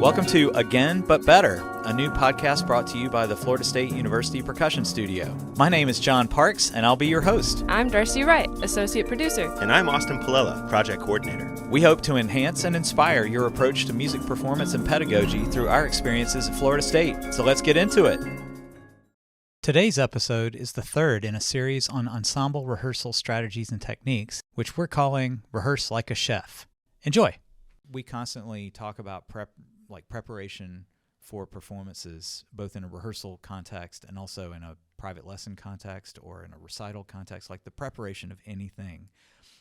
Welcome to Again But Better, a new podcast brought to you by the Florida State University Percussion Studio. My name is John Parks, and I'll be your host. I'm Darcy Wright, Associate Producer. And I'm Austin Palella, Project Coordinator. We hope to enhance and inspire your approach to music performance and pedagogy through our experiences at Florida State. So let's get into it. Today's episode is the third in a series on ensemble rehearsal strategies and techniques, which we're calling Rehearse Like a Chef. Enjoy! We constantly talk about preparation for performances, both in a rehearsal context and also in a private lesson context or in a recital context, like the preparation of anything.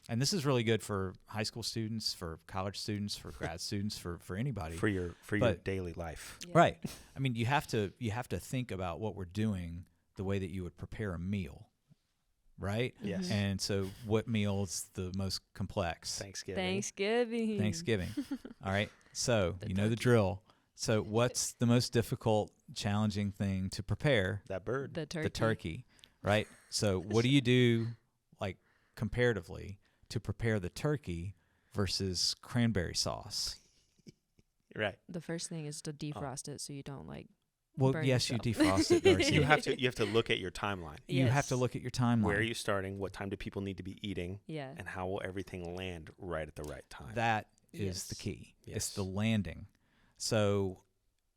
And this is really good for high school students, for college students, for grad students, for anybody. For your daily life. Yeah. Right. I mean, you have to think about what we're doing the way that you would prepare a meal, right? Yes. And so what meal is the most complex? Thanksgiving. All right. So The you know the turkey. drill. So what's the most difficult, challenging thing to prepare? That bird. The turkey. The turkey, right? So what do you do, like, comparatively to prepare the turkey versus cranberry sauce? Right. The first thing is to defrost it so you don't Well, burn yes, you yourself. defrost it, Darcy. You have to look at your timeline. You have Yes. to look at your timeline. Where are you starting? What time do people need to be eating? Yeah. And how will everything land right at the right time? That is the Yes. key. It's Yes. the landing. So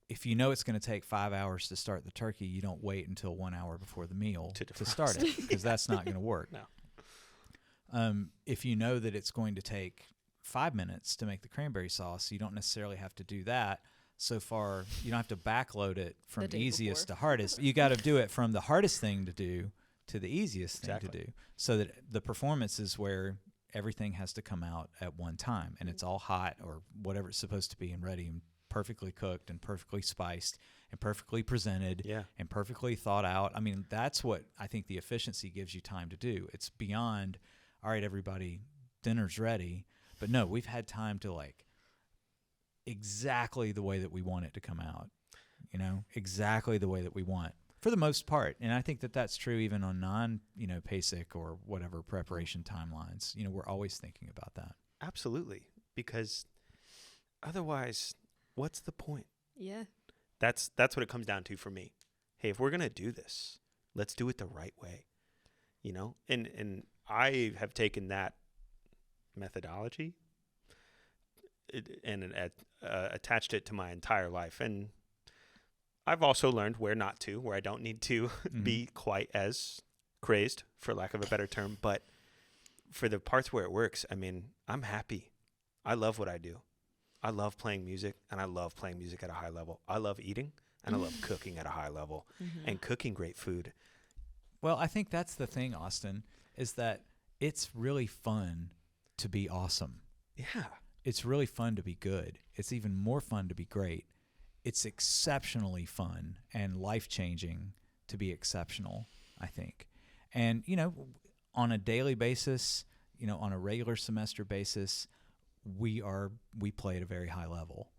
if you know it's going to take 5 hours to start the turkey, you don't wait until 1 hour before the meal To to start it, because that's not going to work. No. If you know that it's going to take 5 minutes to make the cranberry sauce, you don't necessarily have to do that. So far, you don't have to backload it from The day easiest before. to hardest. You got to do it from the hardest thing to do to the easiest thing to Exactly. do, so that the performance is where everything has to come out at one time, and it's all hot or whatever it's supposed to be and ready and perfectly cooked and perfectly spiced and perfectly presented Yeah. and perfectly thought out. I mean, that's what I think the efficiency gives you time to do. It's beyond, all right, everybody, dinner's ready. But no, we've had time to, like, exactly the way that we want it to come out, exactly the way that we want for the most part. And I think that that's true even on PASIC or whatever preparation timelines. We're always thinking about that. Absolutely. Because otherwise, what's the point? Yeah. That's what it comes down to for me. Hey, if we're going to do this, let's do it the right way. And I have taken that methodology and attached it to my entire life. And I've also learned where I don't need to be quite as crazed, for lack of a better term. But for the parts where it works, I mean, I'm happy. I love what I do. I love playing music, and I love playing music at a high level. I love eating, and I love cooking at a high level and cooking great food. Well, I think that's the thing, Austin, is that it's really fun to be awesome. Yeah. It's really fun to be good. It's even more fun to be great. It's exceptionally fun and life-changing to be exceptional, I think. And, on a daily basis, on a regular semester basis, we play at a very high level.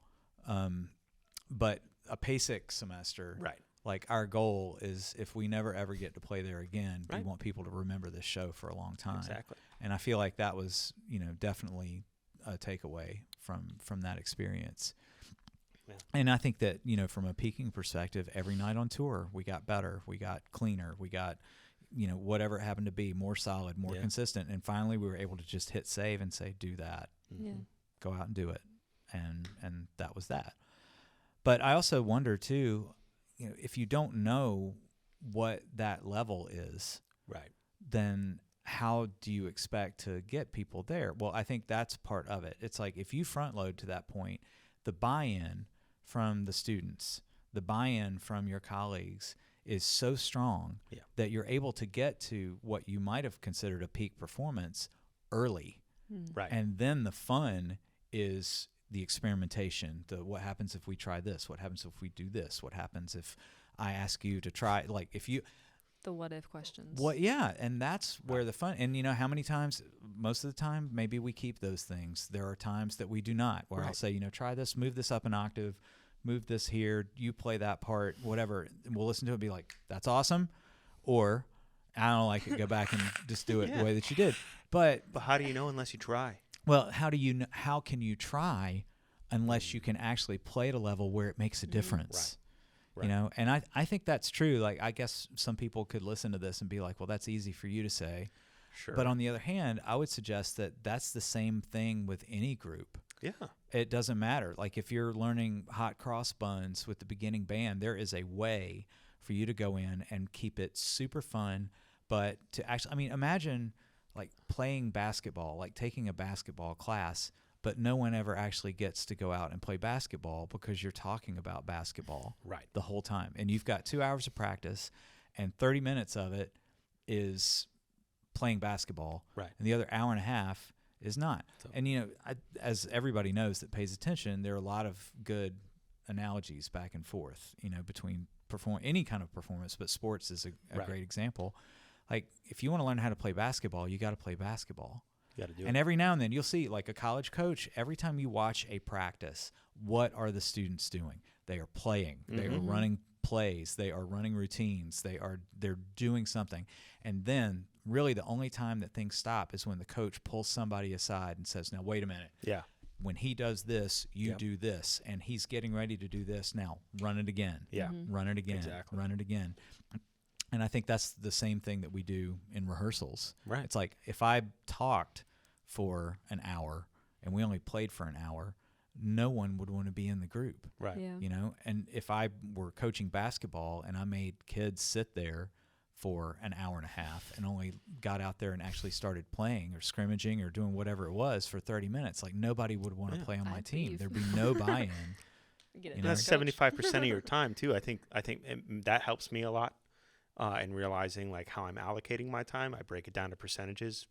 But a PASIC semester, Right. like, our goal is, if we never ever get to play there again, we Right. want people to remember this show for a long time. Exactly. And I feel like that was, definitely a takeaway from that experience. Yeah. And I think that, from a peaking perspective, every night on tour, we got better, we got cleaner, we got, whatever it happened to be, more solid, more consistent. And finally, we were able to just hit save and say, do that. Yeah. Go out and do it. And that was that. But I also wonder, too, if you don't know what that level is, Right. then how do you expect to get people there? Well, I think that's part of it. It's like, if you front load to that point, the buy-in from the students, the buy-in from your colleagues is so strong that you're able to get to what you might have considered a peak performance early. Right. And then the fun is the experimentation, what happens if we try this? What happens if we do this? What happens if I ask you to try, like, if you... The what if questions. And that's where the fun, and how many times, most of the time, maybe we keep those things. There are times that we do not, where I'll say, try this, move this up an octave, move this here, you play that part, whatever. And we'll listen to it and be like, that's awesome. Or, I don't like it, go back and just do it the way that you did. But how do you know unless you try? Well, how can you try unless you can actually play at a level where it makes a difference. Right. You know, and I think that's true. Like, I guess some people could listen to this and be like, well, that's easy for you to say. Sure. But on the other hand, I would suggest that that's the same thing with any group. Yeah. It doesn't matter. Like, if you're learning hot cross buns with the beginning band, there is a way for you to go in and keep it super fun. But to actually, I mean, imagine like playing basketball, like taking a basketball class, but no one ever actually gets to go out and play basketball because you're talking about basketball the whole time. And you've got 2 hours of practice, and 30 minutes of it is playing basketball. Right. And the other hour and a half is not. So, and, you know, as everybody knows that pays attention, there are a lot of good analogies back and forth, you know, between any kind of performance, but sports is a great example. Like, if you want to learn how to play basketball, you got to play basketball. You got to do it. And every now and then you'll see, like a college coach, every time you watch a practice, what are the students doing? They are playing. Mm-hmm. They are running plays. They are running routines. They're doing something. And then really the only time that things stop is when the coach pulls somebody aside and says, now, wait a minute. Yeah. When he does this, you do this. And he's getting ready to do this. Now, run it again. Yeah. Run it again. Exactly. Run it again. And I think that's the same thing that we do in rehearsals. Right. It's like, if I talked for an hour and we only played for an hour, no one would want to be in the group. Right. Yeah. You know, and if I were coaching basketball and I made kids sit there for an hour and a half and only got out there and actually started playing or scrimmaging or doing whatever it was for 30 minutes, like, nobody would want to play on my team. Leave. There'd be no buy-in. That's 75% of your time too. I think that helps me a lot in realizing like how I'm allocating my time. I break it down to percentages.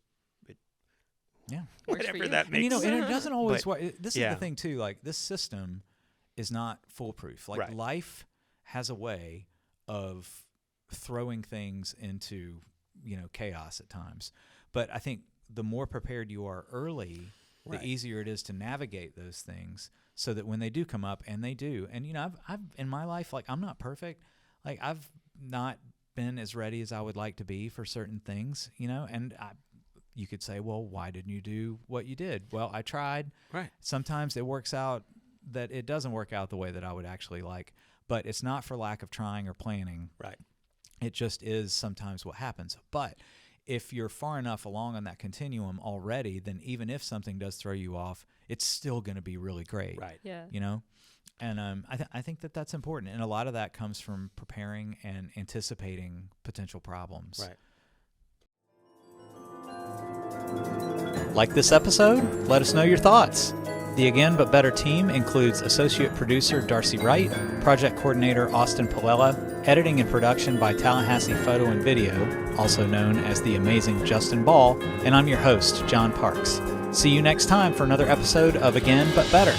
Whatever that makes. And, you know, and it doesn't always. This is yeah. the thing too. Like, this system is not foolproof. Like, life has a way of throwing things into, you know, chaos at times. But I think the more prepared you are early, the easier it is to navigate those things, so that when they do come up, and they do, and, you know, I've in my life, like, I'm not perfect. Like, I've not been as ready as I would like to be for certain things, you know, and you could say, well, why didn't you do what you did? Well, I tried. Right. Sometimes it works out that it doesn't work out the way that I would actually like, but it's not for lack of trying or planning. Right. It just is sometimes what happens. But if you're far enough along on that continuum already, then even if something does throw you off, it's still going to be really great. Right. Yeah. You know? And I think that that's important. And a lot of that comes from preparing and anticipating potential problems. Right. Like this episode? Let us know your thoughts. The Again But Better team includes associate producer Darcy Wright, project coordinator Austin Palella, editing and production by Tallahassee Photo and Video, also known as the amazing Justin Ball, and I'm your host, John Parks. See you next time for another episode of Again But Better.